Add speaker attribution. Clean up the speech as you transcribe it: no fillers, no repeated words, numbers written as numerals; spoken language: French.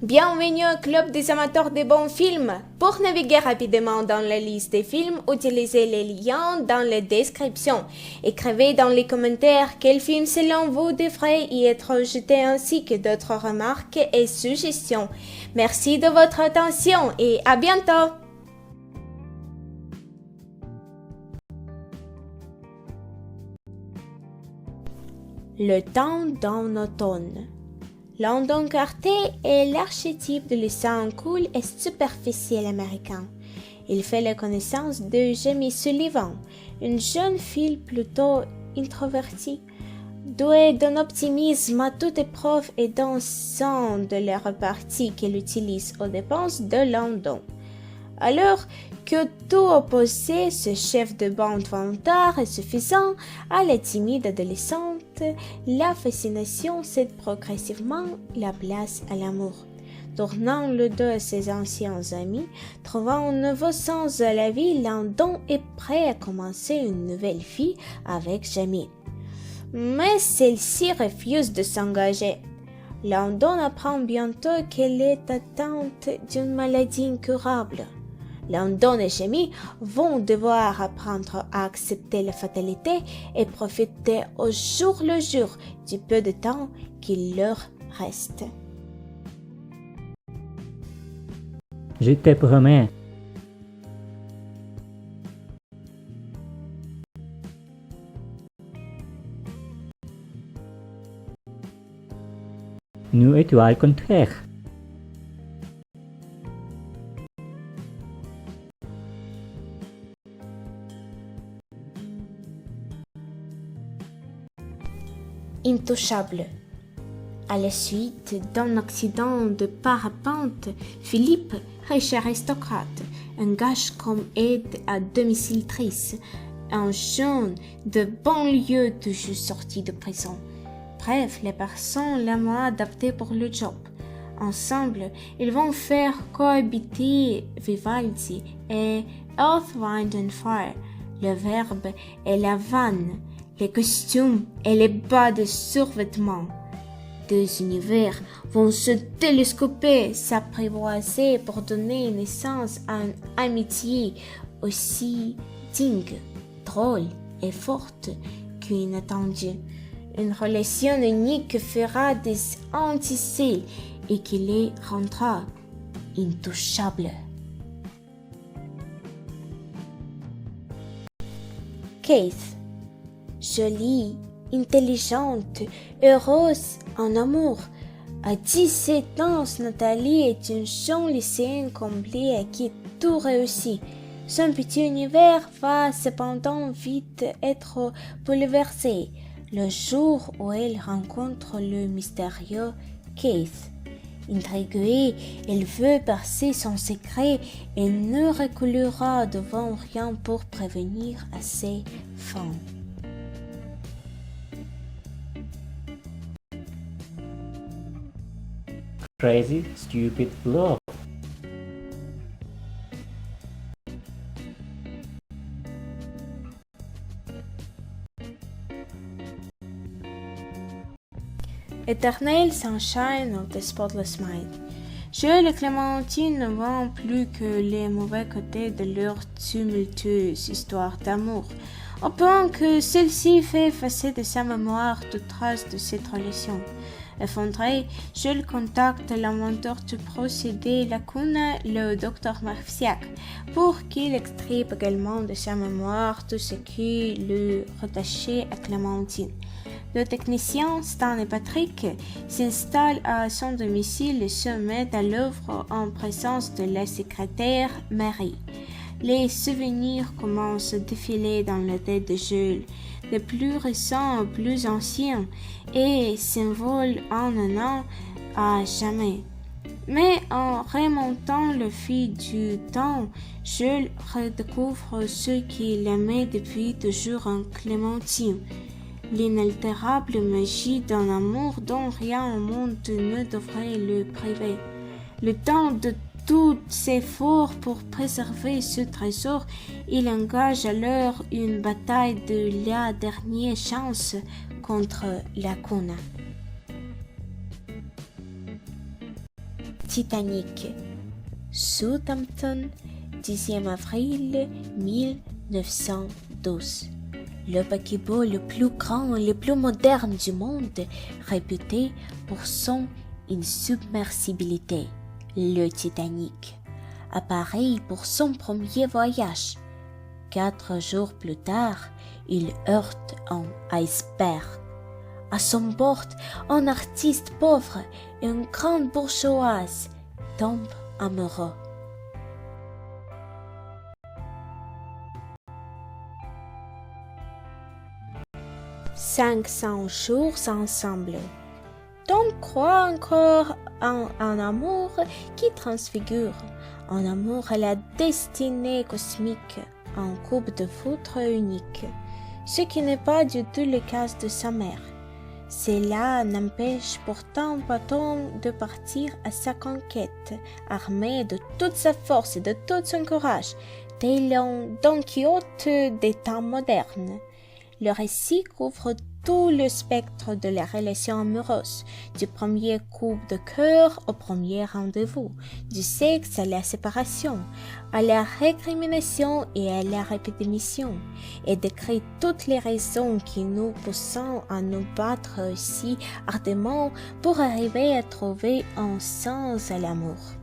Speaker 1: Bienvenue au club des amateurs de bons films. Pour naviguer rapidement dans la liste des films, utilisez les liens dans la description. Écrivez dans les commentaires quel film selon vous devrait y être jeté ainsi que d'autres remarques et suggestions. Merci de votre attention et à bientôt. Le temps d'un automne. Landon Carter est l'archétype de l'océan cool et superficiel américain. Il fait la connaissance de Jamie Sullivan, une jeune fille plutôt introvertie, douée d'un optimisme à toute épreuve et d'un sens de la répartie qu'elle utilise aux dépenses de Landon. Alors que tout opposé, ce chef de bande volontaire et suffisant à la timide adolescente, la fascination cède progressivement la place à l'amour. Tournant le dos à ses anciens amis, trouvant un nouveau sens à la vie, Landon est prêt à commencer une nouvelle vie avec Jamie. Mais celle-ci refuse de s'engager. Landon apprend bientôt qu'elle est atteinte d'une maladie incurable. Landon et Jamie vont devoir apprendre à accepter la fatalité et profiter au jour le jour du peu de temps qu'il leur reste.
Speaker 2: Je te promets. Nous et toi, au contraire.
Speaker 1: Intouchable. À la suite d'un accident de parapente, Philippe, riche aristocrate, engage comme aide à domiciliatrice un jeune de banlieue tout juste sorti de prison. Bref, les personnes les moins adaptées pour le job. Ensemble, ils vont faire cohabiter Vivaldi et Earth, Wind and Fire. Le verbe est la vanne, les costumes et les bas de survêtement. Deux univers vont se télescoper, s'apprivoiser pour donner naissance à une amitié aussi digne, drôle et forte qu'inattendue. Une relation unique fera des anticelles et qui les rendra intouchables. Keith. Jolie, intelligente, heureuse en amour. À 17 ans, Nathalie est une jeune lycéenne comblée à qui tout réussit. Son petit univers va cependant vite être bouleversé le jour où elle rencontre le mystérieux Keith. Intriguée, elle veut percer son secret et ne reculera devant rien pour prévenir à ses fins.
Speaker 2: Crazy Stupid Love.
Speaker 1: Eternal Sunshine of the Spotless Mind. Jules et Clémentine ne voient plus que les mauvais côtés de leur tumultueuse histoire d'amour, au point que celle-ci fait effacer de sa mémoire toute trace de cette relation. Effondré, Jules contacte l'inventeur du procédé Lacuna, le docteur Marciac, pour qu'il extripe également de sa mémoire tout ce qui le rattachait à Clémentine. Le technicien Stan et Patrick s'installent à son domicile et se mettent à l'œuvre en présence de la secrétaire Mary. Les souvenirs commencent à défiler dans la tête de Jules, des plus récents aux plus anciens, et s'envolent en un an à jamais. Mais en remontant le fil du temps, Jules redécouvre ce qu'il aimait depuis toujours en Clémentine, l'inaltérable magie d'un amour dont rien au monde ne devrait le priver. Le temps de tous ses efforts pour préserver ce trésor, il engage alors une bataille de la dernière chance contre Lacuna. Titanic. Southampton, 10e avril 1912. Le paquebot le plus grand et le plus moderne du monde, réputé pour son insubmersibilité, le Titanic, appareil pour son premier voyage. 4 jours plus tard, il heurte un iceberg. À son bord, un artiste pauvre et une grande bourgeoise tombent amoureux. 500 jours ensemble. Tom croit encore en un amour qui transfigure, un amour à la destinée cosmique, un couple de foudre unique, ce qui n'est pas du tout le cas de sa mère. Cela n'empêche pourtant pas Tom de partir à sa conquête, armé de toute sa force et de tout son courage, tel un Don Quichotte des temps modernes. Le récit couvre tout le spectre de la relation amoureuse, du premier coup de cœur au premier rendez-vous, du sexe à la séparation, à la récrimination et à la répétition, et décrit toutes les raisons qui nous poussent à nous battre si ardemment pour arriver à trouver un sens à l'amour.